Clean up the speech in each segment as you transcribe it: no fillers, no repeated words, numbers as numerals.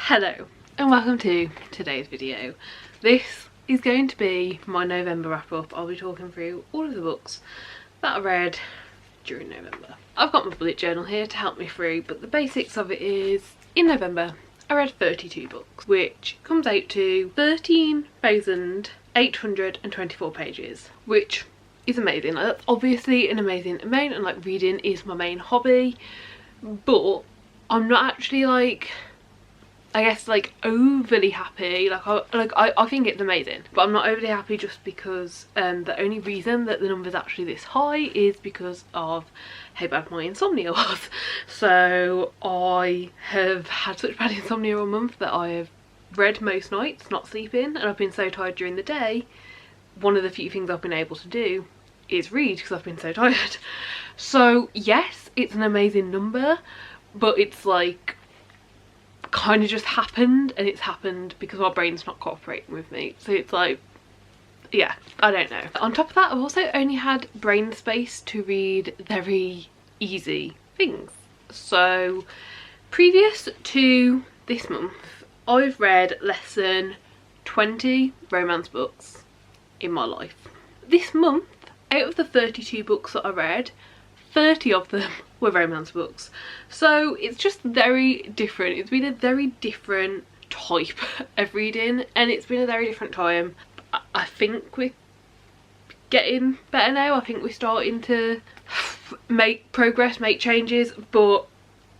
Hello and welcome to today's video. This is going to be my November wrap up. I'll be talking through all of the books that I read during November. I've got my bullet journal here to help me through, but the basics of it is in November I read 32 books, which comes out to 13,824 pages, which is amazing. Like, that's obviously an amazing amount, and like reading is my main hobby, but I'm not actually like, I guess, like overly happy. I think it's amazing, but I'm not overly happy just because the only reason that the number's actually this high is because of how bad my insomnia was. So I have had such bad insomnia all month that I have read most nights not sleeping, and I've been so tired during the day. One of the few things I've been able to do is read because I've been so tired. So yes, it's an amazing number, but it's like kind of just happened, and it's happened because my brain's not cooperating with me. So it's like, yeah, I don't know. On top of that, I've also only had brain space to read very easy things. So previous to this month, I've read less than 20 romance books in my life. This month, out of the 32 books that I read, 30 of them were romance books. So it's just very different. It's been a very different type of reading, and it's been a very different time. I think we're getting better now. I think we're starting to make progress, make changes, but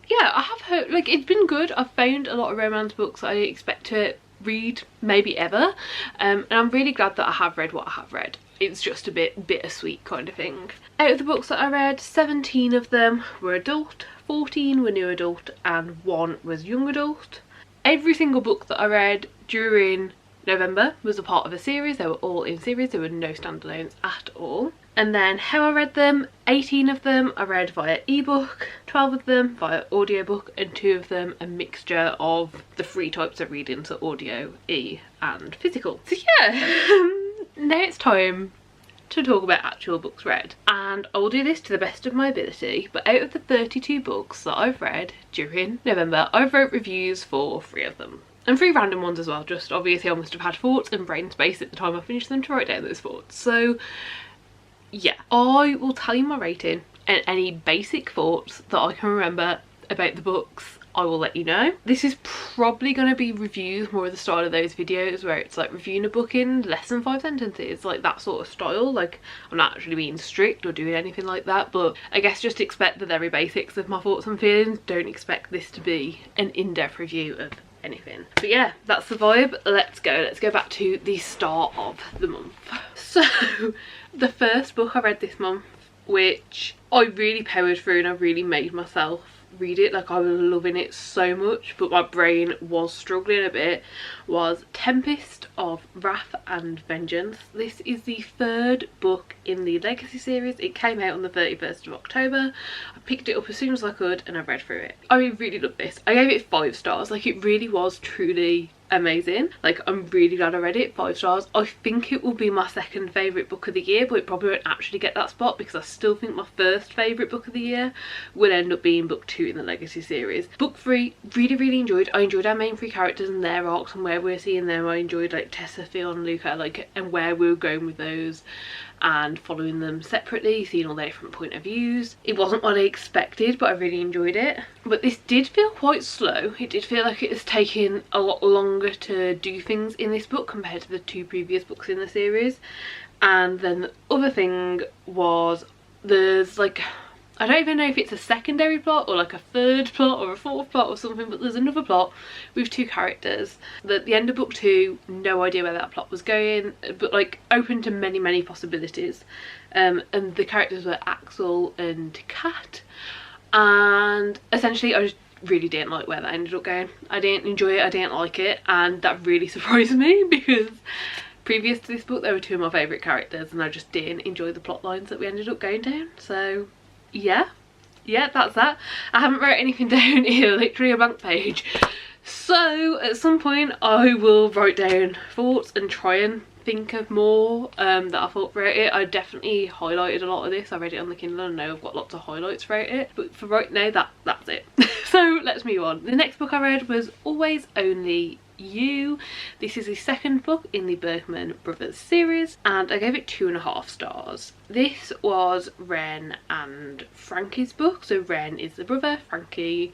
yeah, I have heard, like, it's been good. I've found a lot of romance books that I didn't expect to read maybe ever, and I'm really glad that I have read what I have read. It's just a bit bittersweet kind of thing. Out of the books that I read, 17 of them were adult, 14 were new adult, and 1 was young adult. Every single book that I read during November was a part of a series. They were all in series, there were no standalones at all. And then how I read them, 18 of them I read via ebook, 12 of them via audiobook, and 2 of them a mixture of the 3 types of reading, so audio, and physical. So yeah, now it's time to talk about actual books read, and I will do this to the best of my ability. But out of the 32 books that I've read during November, I've wrote reviews for 3 of them, and 3 random ones as well. Just obviously I must have had thoughts and brain space at the time I finished them to write down those thoughts. So yeah, I will tell you my rating, and any basic thoughts that I can remember about the books I will let you know. This is probably going to be reviews, more of the style of those videos where it's like reviewing a book in less than 5 sentences, like that sort of style. Like, I'm not actually being strict or doing anything like that, but I guess just expect the very basics of my thoughts and feelings. Don't expect this to be an in-depth review of anything. But yeah, that's the vibe. Let's go back to the start of the month. So the first book I read this month, which I really powered through and I really made myself read it, like I was loving it so much, but my brain was struggling a bit, was Tempest of Wrath and Vengeance. This is the 3rd book in the Legacy series. It came out on the 31st of October. I picked it up as soon as I could and I read through it. I really loved this. I gave it 5 stars. Like, it really was truly amazing. Like, I'm really glad I read it. 5 stars. I think it will be my 2nd favourite book of the year, but it probably won't actually get that spot because I still think my 1st favourite book of the year will end up being book 2 in the Legacy series. Book 3, really enjoyed. I enjoyed our main 3 characters and their arcs and where we're seeing them. I enjoyed like Tessa, Phil and Luca, like, and where we were going with those, and following them separately, seeing all their different point of views. It wasn't what I expected, but I really enjoyed it. But this did feel quite slow. It did feel like it was taking a lot longer to do things in this book compared to the 2 previous books in the series. And then the other thing was, there's like, I don't even know if it's a secondary plot or like a 3rd plot or a 4th plot or something, but there's another plot with 2 characters. At the end of book 2, no idea where that plot was going, but like open to many possibilities. And the characters were Axel and Kat, and essentially I just really didn't like where that ended up going. I didn't enjoy it, I didn't like it, and that really surprised me because previous to this book they were 2 of my favourite characters and I just didn't enjoy the plot lines that we ended up going down. So yeah, that's that. I haven't wrote anything down here, literally a blank page. So at some point I will write down thoughts and try and think of more that I thought throughout it. I definitely highlighted a lot of this. I read it on the Kindle and I know I've got lots of highlights throughout it, but for right now that's it. So let's move on. The next book I read was Always Only You. This is the second book in the Bergman Brothers series and I gave it 2.5 stars. This was Ren and Frankie's book. So Ren is the brother, Frankie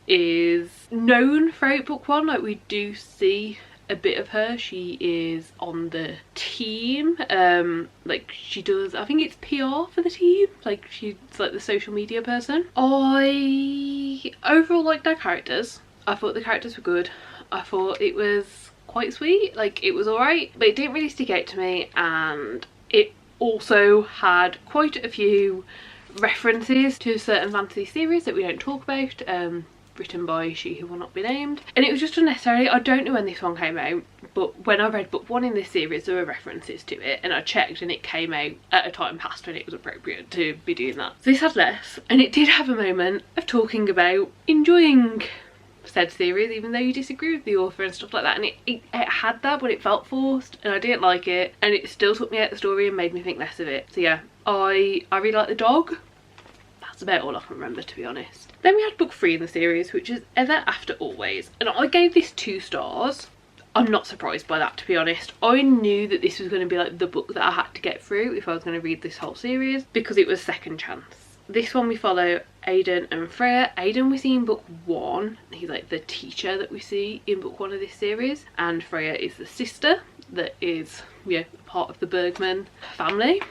is known throughout book one, like we do see a bit of her. She is on the team, like she does, I think it's PR for the team, like she's like the social media person. I overall liked their characters. I thought the characters were good. I thought it was quite sweet, like it was alright, but it didn't really stick out to me, and it also had quite a few references to certain fantasy series that we don't talk about, written by she who will not be named, and it was just unnecessary. I don't know when this one came out, but when I read book one in this series there were references to it and I checked and it came out at a time past when it was appropriate to be doing that. So this had less, and it did have a moment of talking about enjoying said series even though you disagree with the author and stuff like that, and it had that, but it felt forced and I didn't like it, and it still took me out of the story and made me think less of it. So yeah, I really like the dog. That's about all I can remember, to be honest. Then we had book 3 in the series, which is Ever After Always, and I gave this 2 stars. I'm not surprised by that, to be honest. I knew that this was going to be like the book that I had to get through if I was going to read this whole series, because it was second chance. This one we follow Aiden and Freya. Aiden we see in book 1, he's like the teacher that we see in book 1 of this series, and Freya is the sister that is, yeah, part of the Bergman family.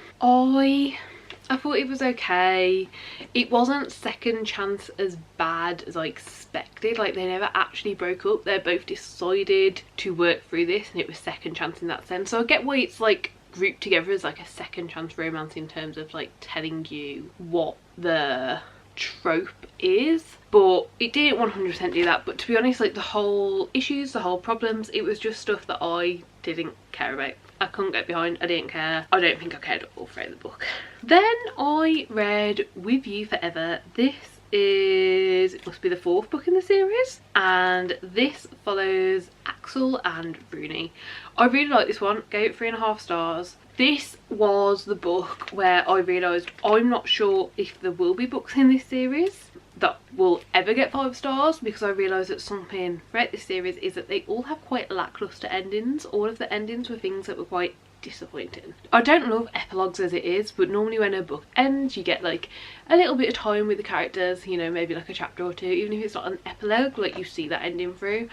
I thought it was okay. It wasn't second chance as bad as I expected. Like, they never actually broke up. They both decided to work through this and it was second chance in that sense. So I get why it's like grouped together as like a second chance romance in terms of like telling you what the trope is, but it didn't 100% do that. But to be honest, like the whole issues, the whole problems, it was just stuff that I didn't care about. I couldn't get behind, I didn't care. I don't think I cared at all throughout the book. Then I read With You Forever. This is, it must be the 4th book in the series, and this follows Axel and Rooney. I really like this one, gave it 3.5 stars. This was the book where I realised I'm not sure if there will be books in this series that will ever get 5 stars, because I realised that something throughout this series is that they all have quite lacklustre endings. All of the endings were things that were quite disappointing. I don't love epilogues as it is, but normally when a book ends you get like a little bit of time with the characters, you know, maybe like a chapter or 2, even if it's not an epilogue, like you see that ending through.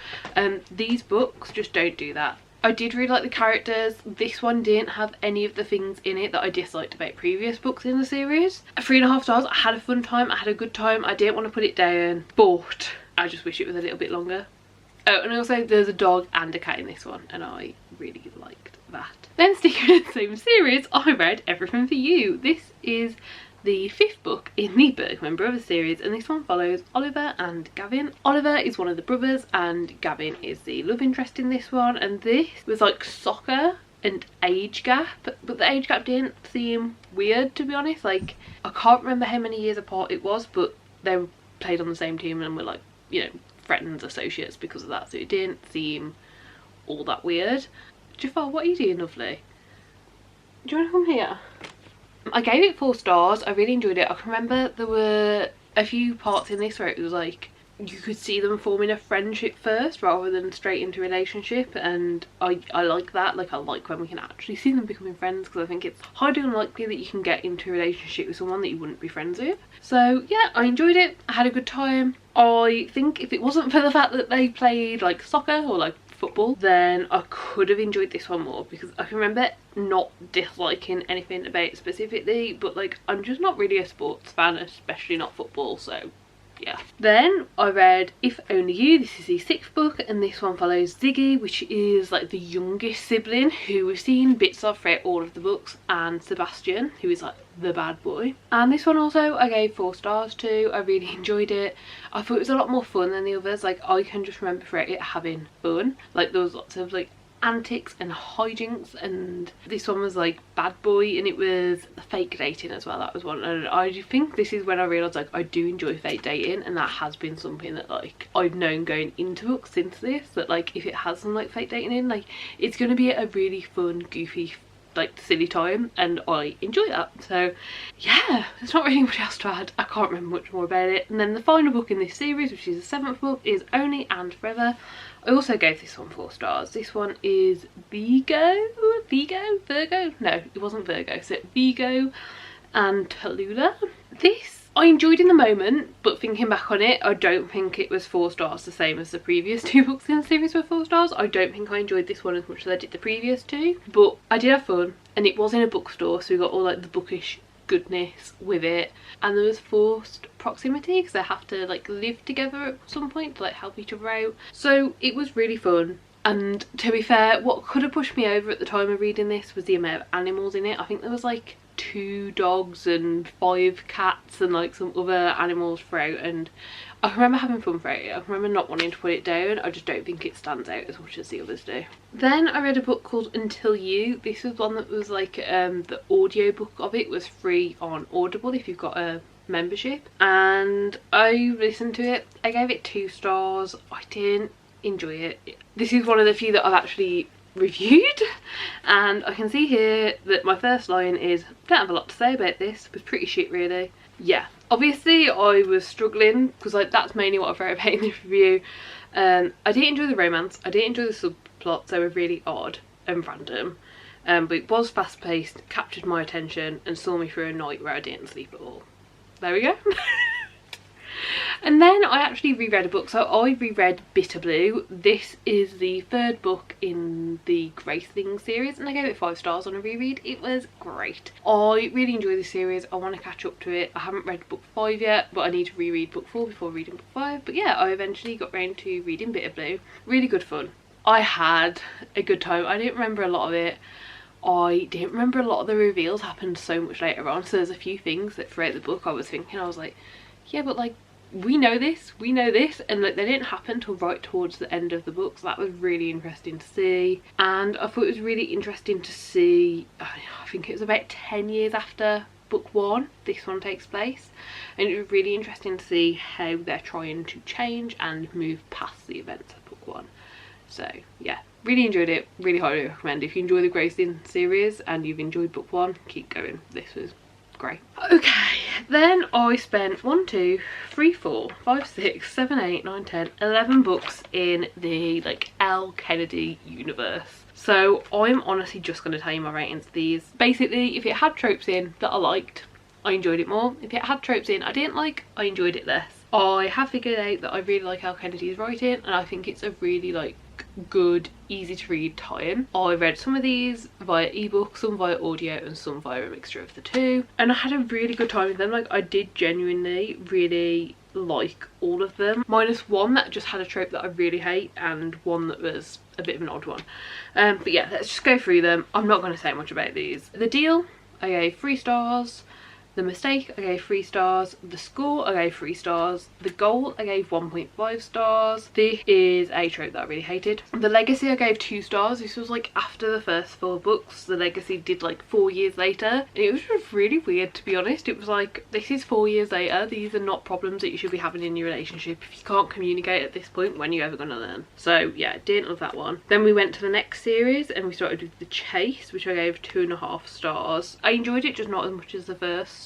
These books just don't do that. I did really like the characters. This one didn't have any of the things in it that I disliked about previous books in the series. 3.5 stars. I had a fun time, I had a good time, I didn't want to put it down, but I just wish it was a little bit longer. Oh, and also there's a dog and a cat in this one and I really liked that. Then sticking with the same series, I read Everything for You. This is the 5th book in the Bergman Brothers series, and this one follows Oliver and Gavin. Oliver is one of the brothers and Gavin is the love interest in this one, and this was like soccer and age gap, but the age gap didn't seem weird, to be honest. Like, I can't remember how many years apart it was, but they played on the same team and were like, you know, friends, associates because of that, so it didn't seem all that weird. Jafar, what are you doing, lovely? Do you want to come here? I gave it 4 stars. I really enjoyed it. I can remember there were a few parts in this where it was like you could see them forming a friendship first rather than straight into a relationship, and I like that. Like, I like when we can actually see them becoming friends, because I think it's highly unlikely that you can get into a relationship with someone that you wouldn't be friends with. So yeah, I enjoyed it. I had a good time. I think if it wasn't for the fact that they played like soccer or like football, then I could have enjoyed this one more, because I can remember not disliking anything about it specifically, but like I'm just not really a sports fan, especially not football, so yeah. Then I read If Only You. This is the 6th book, and this one follows Ziggy, which is like the youngest sibling who we've seen bits of throughout all of the books, and Sebastian, who is like the bad boy. And this one also I gave 4 stars to. I really enjoyed it. I thought it was a lot more fun than the others. Like, I can just remember throughout it having fun. Like, there was lots of like antics and hijinks, and this one was like bad boy, and it was fake dating as well. That was one, and I think this is when I realised like I do enjoy fake dating, and that has been something that like I've known going into books since this, that like if it has some like fake dating in, like it's going to be a really fun, goofy, like silly time, and I enjoy that. So yeah, there's not really much else to add. I can't remember much more about it. And then the final book in this series, which is the 7th book, is Only and Forever. I also gave this one 4 stars. This one is Virgo? No, it wasn't Virgo. So Virgo and Tallulah. This I enjoyed in the moment, but thinking back on it, I don't think it was 4 stars the same as the previous 2 books in the series were 4 stars. I don't think I enjoyed this one as much as I did the previous 2, but I did have fun, and it was in a bookstore, so we got all like the bookish goodness with it, and there was forced proximity because they have to like live together at some point to like help each other out. So it was really fun. And to be fair, what could have pushed me over at the time of reading this was the amount of animals in it. I think there was like 2 dogs and 5 cats and like some other animals throughout, and I remember having fun throughout it. I remember not wanting to put it down. I just don't think it stands out as much as the others do. Then I read a book called Until You. This was one that was like the audio book of it was free on Audible if you've got a membership, and I listened to it. I gave it 2 stars. I didn't enjoy it. This is one of the few that I've actually reviewed, and I can see here that my first line is, don't have a lot to say about this, it was pretty shit really. Yeah, obviously I was struggling because like that's mainly what I wrote about in this review. I didn't enjoy the romance, I didn't enjoy the subplots, they were really odd and random, but it was fast paced, captured my attention and saw me through a night where I didn't sleep at all. There we go. And then I actually reread a book. So I reread Bitter Blue. This is the 3rd book in the Grace Thing series, and I gave it 5 stars on a reread. It was great. I really enjoy this series. I want to catch up to it. I haven't read book 5 yet, but I need to reread book 4 before reading book 5. But yeah, I eventually got round to reading Bitter Blue. Really good fun. I had a good time. I didn't remember a lot of it. I didn't remember a lot of the reveals happened so much later on, so there's a few things that throughout the book I was thinking, I was like, yeah, but like we know this, and like they didn't happen till right towards the end of the book, so that was really interesting to see. And I thought it was really interesting to see, I think it was about 10 years after book 1 this one takes place, and it was really interesting to see how they're trying to change and move past the events of book 1. So yeah, really enjoyed it, really highly recommend. If you enjoy the Grace Thing series and you've enjoyed book 1, keep going, this was great. Okay, then I spent 1, 2, 3, 4, 5, 6, 7, 8, 9, 10, 11 books in the like L. Kennedy universe. So I'm honestly just going to tell you my ratings of these. Basically, if it had tropes in that I liked, I enjoyed it more. If it had tropes in I didn't like, I enjoyed it less. I have figured out that I really like L. Kennedy's writing, and I think it's a really like good, easy to read tie-in. I read some of these via ebook, some via audio and some via a mixture of the 2, and I had a really good time with them. Like I did genuinely really like all of them, minus one that just had a trope that I really hate and one that was a bit of an odd one. But yeah, let's just go through them. I'm not going to say much about these. The Deal I gave 3 stars. The Mistake I gave 3 stars. The Score I gave 3 stars. The Goal I gave 1.5 stars. This is a trope that I really hated. The Legacy I gave 2 stars. This was like after the first 4 books. The Legacy did like 4 years later, and it was just really weird, to be honest. It was like, this is 4 years later, these are not problems that you should be having in your relationship. If you can't communicate at this point, when are you ever going to learn? So yeah, didn't love that one. Then we went to the next series and we started with The Chase, which I gave 2.5 stars. I enjoyed it, just not as much as the first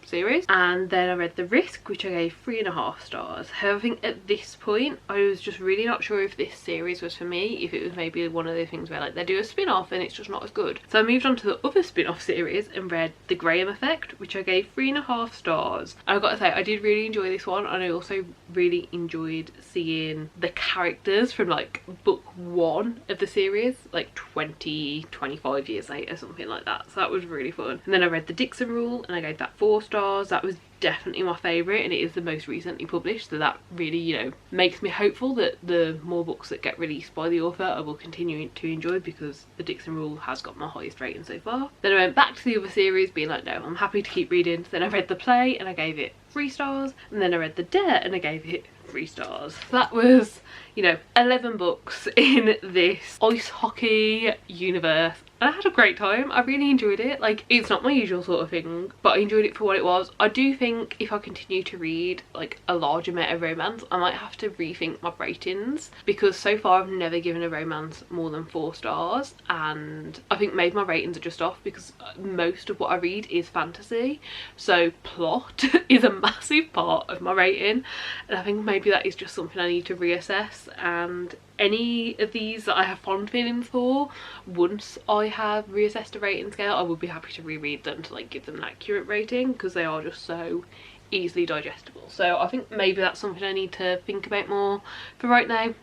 series. And then I read The Risk, which I gave 3.5 stars. However, I think at this point I was just really not sure if this series was for me, if it was maybe one of the things where like they do a spin-off and it's just not as good. So I moved on to the other spin-off series and read The Graham Effect, which I gave 3.5 stars. And I've got to say, I did really enjoy this one, and I also really enjoyed seeing the characters from like book 1 of the series, like 25 years later, something like that. So that was really fun. And then I read The Dixon Rule and I gave that 4 stars. That was definitely my favourite, and it is the most recently published, so that really, you know, makes me hopeful that the more books that get released by the author I will continue to enjoy, because The Dixon Rule has got my highest rating so far. Then I went back to the other series being like, no, I'm happy to keep reading. So then I read The Play and I gave it 3 stars, and then I read The Dare and I gave it 3 stars. That was, you know, 11 books in this ice hockey universe. And I had a great time. I really enjoyed it. Like, it's not my usual sort of thing, but I enjoyed it for what it was. I do think if I continue to read like a large amount of romance, I might have to rethink my ratings, because so far I've never given a romance more than 4 stars, and I think maybe my ratings are just off because most of what I read is fantasy, so plot is a massive part of my rating, and I think maybe that is just something I need to reassess. And any of these that I have fond feelings for, once I have reassessed a rating scale, I would be happy to reread them to like give them an accurate rating, because they are just so easily digestible. So I think maybe that's something I need to think about more. For right now,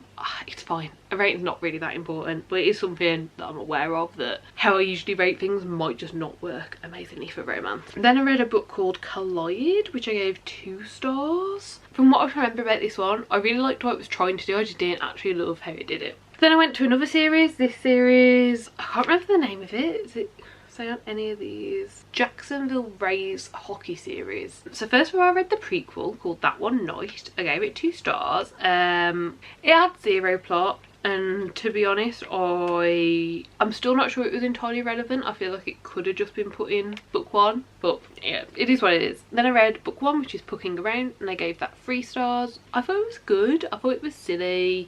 it's fine. A rating's not really that important, but it is something that I'm aware of, that how I usually rate things might just not work amazingly for romance. Then I read a book called Collide, which I gave 2 stars. From what I remember about this one, I really liked what it was trying to do, I just didn't actually love how it did it. Then I went to another series. This series, I can't remember the name of it. Is it say on any of these? Jacksonville Rays hockey series. So first of all, I read the prequel called That One Night. I gave it 2 stars. It had 0 plot, and to be honest, I'm still not sure it was entirely relevant. I feel like it could have just been put in book 1, but yeah, it is what it is. Then I read book 1, which is Pucking Around, and I gave that 3 stars. I thought it was good. I thought it was silly.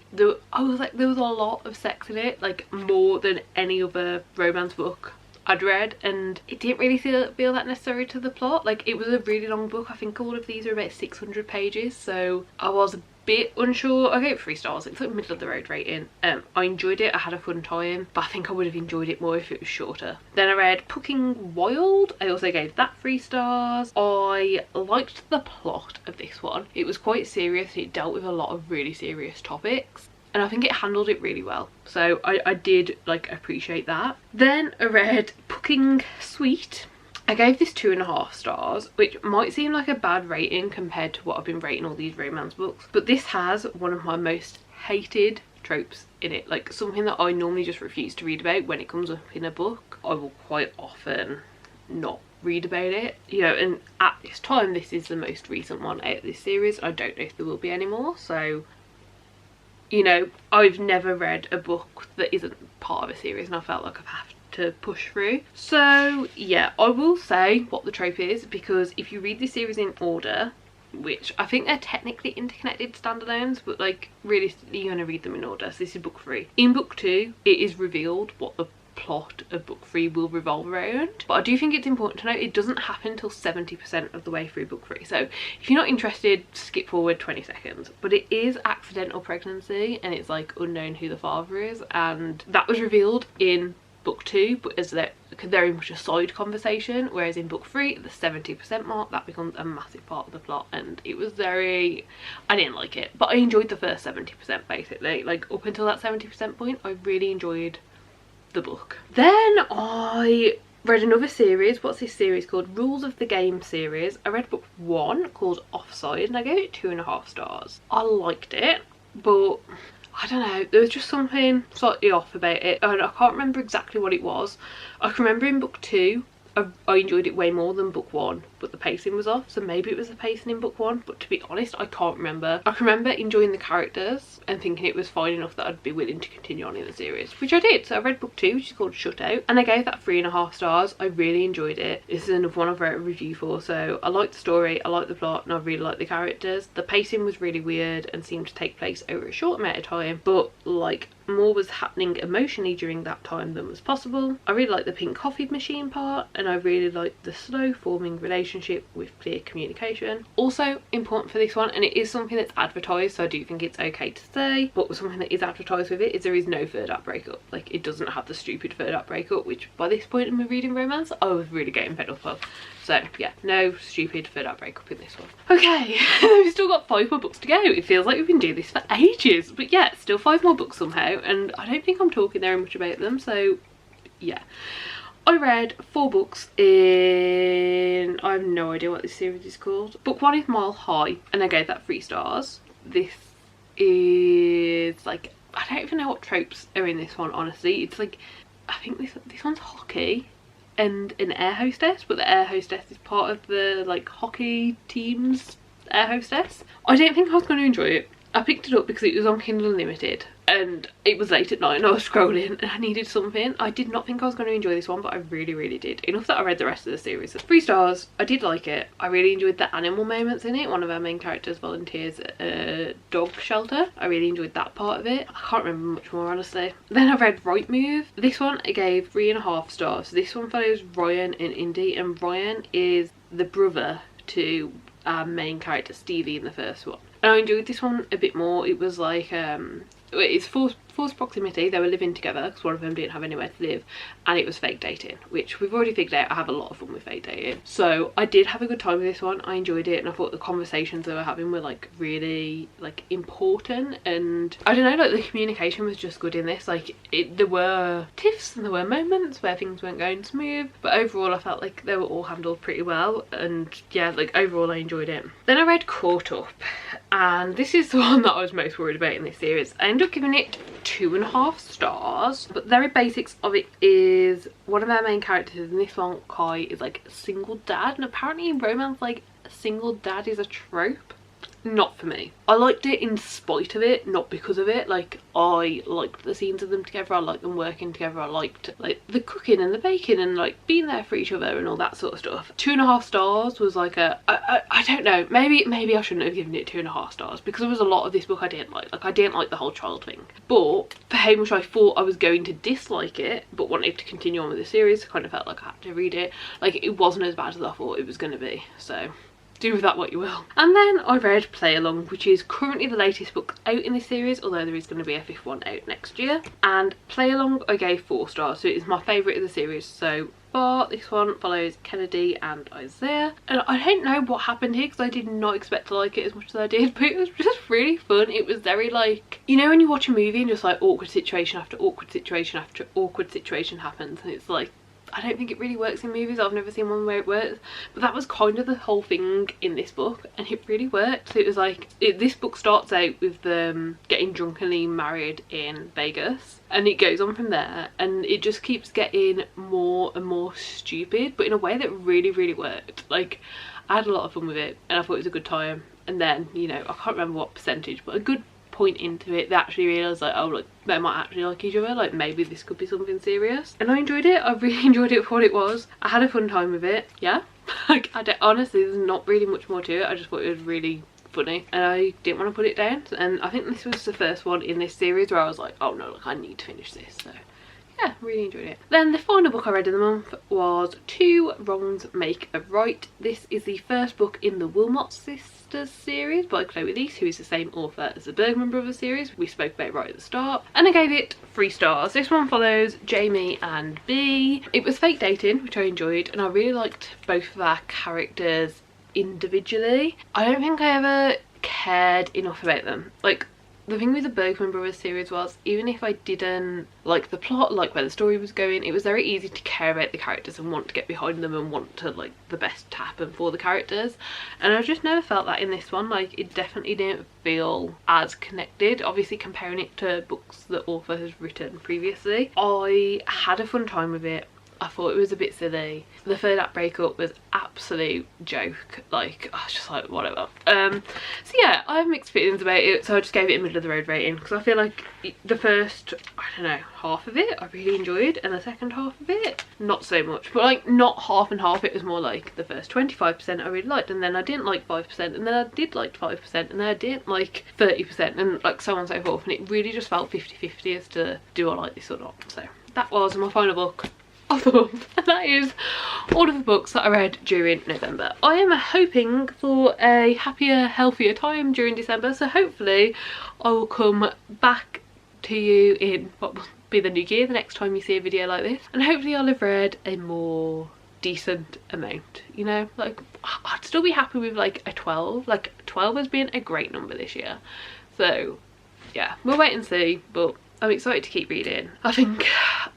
I was like, there was a lot of sex in it, like more than any other romance book I'd read, and it didn't really feel that necessary to the plot. Like, it was a really long book. I think all of these are about 600 pages, so I was a bit unsure. I gave it 3 stars. It's like middle of the road rating. I enjoyed it. I had a fun time, but I think I would have enjoyed it more if it was shorter. Then I read Pucking Wild. I also gave that 3 stars. I liked the plot of this one. It was quite serious. It dealt with a lot of really serious topics, and I think it handled it really well, so I did like appreciate that. Then I read Pucking Sweet. I gave this 2.5 stars, which might seem like a bad rating compared to what I've been rating all these romance books, but this has one of my most hated tropes in it, like something that I normally just refuse to read about when it comes up in a book. I will quite often not read about it, you know, and at this time this is the most recent one out of this series. I don't know if there will be any more, so you know, I've never read a book that isn't part of a series, and I felt like I've had to push through. So yeah, I will say what the trope is, because if you read this series in order, which I think they're technically interconnected standalones, but like realistically you're going to read them in order. So this is book 3. In book 2 it is revealed what the plot of book 3 will revolve around, but I do think it's important to note it doesn't happen till 70% of the way through book 3. So if you're not interested, skip forward 20 seconds. But it is accidental pregnancy, and it's like unknown who the father is, and that was revealed in book 2, but as very much a side conversation, whereas in book 3 at the 70% mark that becomes a massive part of the plot, and it was I didn't like it, but I enjoyed the first 70% basically. Like up until that 70% point I really enjoyed the book. Then I read another series. What's this series called? Rules of the Game series. I read book 1 called Offside, and I gave it 2.5 stars. I liked it, but I don't know, there was just something slightly off about it, and I can't remember exactly what it was. I can remember in book 2 I enjoyed it way more than book 1, but the pacing was off, so maybe it was the pacing in book 1, but to be honest I can't remember. I can remember enjoying the characters and thinking it was fine enough that I'd be willing to continue on in the series, which I did. So I read book 2, which is called Shut Out, and I gave that 3.5 stars. I really enjoyed it. This is another one I've wrote a review for, so I liked the story, I liked the plot, and I really liked the characters. The pacing was really weird and seemed to take place over a short amount of time, but like more was happening emotionally during that time than was possible. I really liked the pink coffee machine part, and I really liked the slow forming relationship with clear communication. Also important for this one, and it is something that's advertised, so I do think it's okay to say, but something that is advertised with it is there is no third act breakup. Like, it doesn't have the stupid third act breakup, which by this point in my reading romance I was really getting fed up of. So yeah, no stupid third act breakup in this one. Okay, we've still got 5 more books to go. It feels like we've been doing this for ages, but yeah, still 5 more books somehow, and I don't think I'm talking very much about them, so yeah. I read 4 books in, I have no idea what this series is called. Book 1 is Mile High, and I gave that 3 stars. This is like, I don't even know what tropes are in this one, honestly. It's like, I think this one's hockey and an air hostess, but the air hostess is part of the like hockey team's Air Hostess. I didn't think I was going to enjoy it. I picked it up because it was on Kindle Unlimited and it was late at night and I was scrolling and I needed something. I did not think I was going to enjoy this one, but I really, really did. Enough that I read the rest of the series. 3 stars. I did like it. I really enjoyed the animal moments in it. One of our main characters volunteers at a dog shelter. I really enjoyed that part of it. I can't remember much more, honestly. Then I read Right Move. This one I gave 3.5 stars. This one follows Ryan and Indy, and Ryan is the brother to our main character Stevie in the first one. And I enjoyed this one a bit more. It was like, it's forced proximity. They were living together because one of them didn't have anywhere to live, and it was fake dating, which we've already figured out I have a lot of fun with fake dating. So I did have a good time with this one. I enjoyed it, and I thought the conversations they were having were like really like important, and I don't know, like the communication was just good in this. Like there were tiffs and there were moments where things weren't going smooth, but overall I felt like they were all handled pretty well, and yeah, like overall I enjoyed it. Then I read Caught Up, and this is the one that I was most worried about in this series. I ended up giving it 2.5 stars, but the very basics of it is one of our main characters in this one, Kai, is like a single dad, and apparently in romance like a single dad is a trope. Not for me. I liked it in spite of it, not because of it. Like I liked the scenes of them together, I liked them working together, I liked like the cooking and the baking and like being there for each other and all that sort of stuff. 2.5 stars was like a I don't know, maybe I shouldn't have given it 2.5 stars because there was a lot of this book I didn't like. Like I didn't like the whole child thing, but for how much I thought I was going to dislike it but wanted to continue on with the series, I kind of felt like I had to read it. Like it wasn't as bad as I thought it was going to be, so do with that what you will. And then I read Play Along, which is currently the latest book out in this series, although there is going to be a 5th one out next year. And Play Along I gave 4 stars, so it is my favourite of the series so far. This one follows Kennedy and Isaiah, and I don't know what happened here because I did not expect to like it as much as I did, but it was just really fun. It was very like, you know when you watch a movie and just like awkward situation after awkward situation after awkward situation happens, and it's like, I don't think it really works in movies. I've never seen one where it works, but that was kind of the whole thing in this book, and it really worked. So it was like, this book starts out with them getting drunkenly married in Vegas, and it goes on from there, and it just keeps getting more and more stupid, but in a way that really, really worked. Like I had a lot of fun with it, and I thought it was a good time. And then, you know, I can't remember what percentage, but a good point into it, they actually realised like, oh look, they might actually like each other, like maybe this could be something serious. And I enjoyed it. I really enjoyed it for what it was. I had a fun time with it, yeah. Like honestly there's not really much more to it. I just thought it was really funny and I didn't want to put it down, and I think this was the first one in this series where I was like, oh no, look, I need to finish this. So yeah, really enjoyed it. Then the final book I read in the month was Two Wrongs Make a Right. This is the first book in the Wilmot Sisters series by Chloe Leese, who is the same author as the Bergman Brothers series we spoke about right at the start, and I gave it 3 stars. This one follows Jamie and B. It was fake dating, which I enjoyed, and I really liked both of our characters individually. I don't think I ever cared enough about them. Like the thing with the Bergman Brothers series was, even if I didn't like the plot, like where the story was going, it was very easy to care about the characters and want to get behind them and want to like the best to happen for the characters, and I just never felt that in this one. Like it definitely didn't feel as connected. Obviously comparing it to books the author has written previously, I had a fun time with it. I thought it was a bit silly. The third act breakup was absolute joke. Like I was just like, whatever. So yeah, I have mixed feelings about it, so I just gave it a middle of the road rating because I feel like the first, I don't know, half of it I really enjoyed, and the second half of it not so much. But like not half and half, it was more like the first 25% I really liked, and then I didn't like 5%, and then I did like 5%, and then I didn't like 30%, and like so on and so forth, and it really just felt 50-50 as to do I like this or not. So that was my final book of the month, and that is all of the books that I read during November. I am hoping for a happier, healthier time during December, so hopefully I will come back to you in what will be the new year, the next time you see a video like this, and hopefully I'll have read a more decent amount, you know. Like I'd still be happy with like a 12. Like 12 has been a great number this year, so yeah, we'll wait and see, but I'm excited to keep reading. I think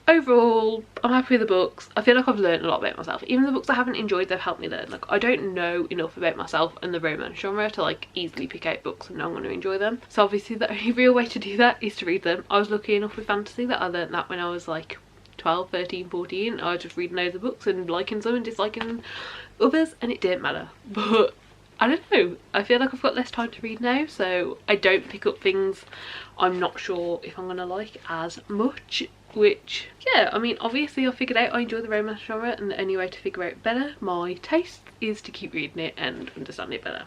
overall I'm happy with the books. I feel like I've learned a lot about myself. Even the books I haven't enjoyed, they've helped me learn. Like I don't know enough about myself and the romance genre to like easily pick out books and know I'm going to enjoy them. So obviously the only real way to do that is to read them. I was lucky enough with fantasy that I learned that when I was like 12, 13, 14. I was just reading loads of books and liking some and disliking others, and it didn't matter. But I don't know, I feel like I've got less time to read now, so I don't pick up things I'm not sure if I'm gonna like as much, which, yeah, I mean, obviously I figured out I enjoy the romance genre, and the only way to figure out better my taste is to keep reading it and understand it better.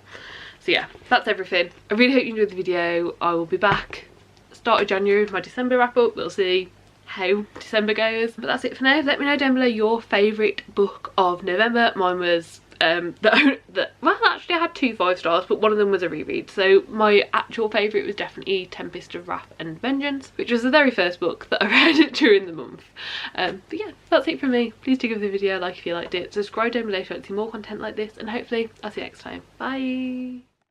So yeah, that's everything. I really hope you enjoyed the video. I will be back start of January with my December wrap up. We'll see how December goes, but that's it for now. Let me know down below your favourite book of November. Mine was well, actually I had 2 5-stars, but one of them was a reread, so my actual favourite was definitely Tempest of Wrath and Vengeance, which was the very first book that I read during the month. But yeah, that's it from me. Please do give the video a like if you liked it, subscribe down below if you want to see more content like this, and hopefully I'll see you next time. Bye.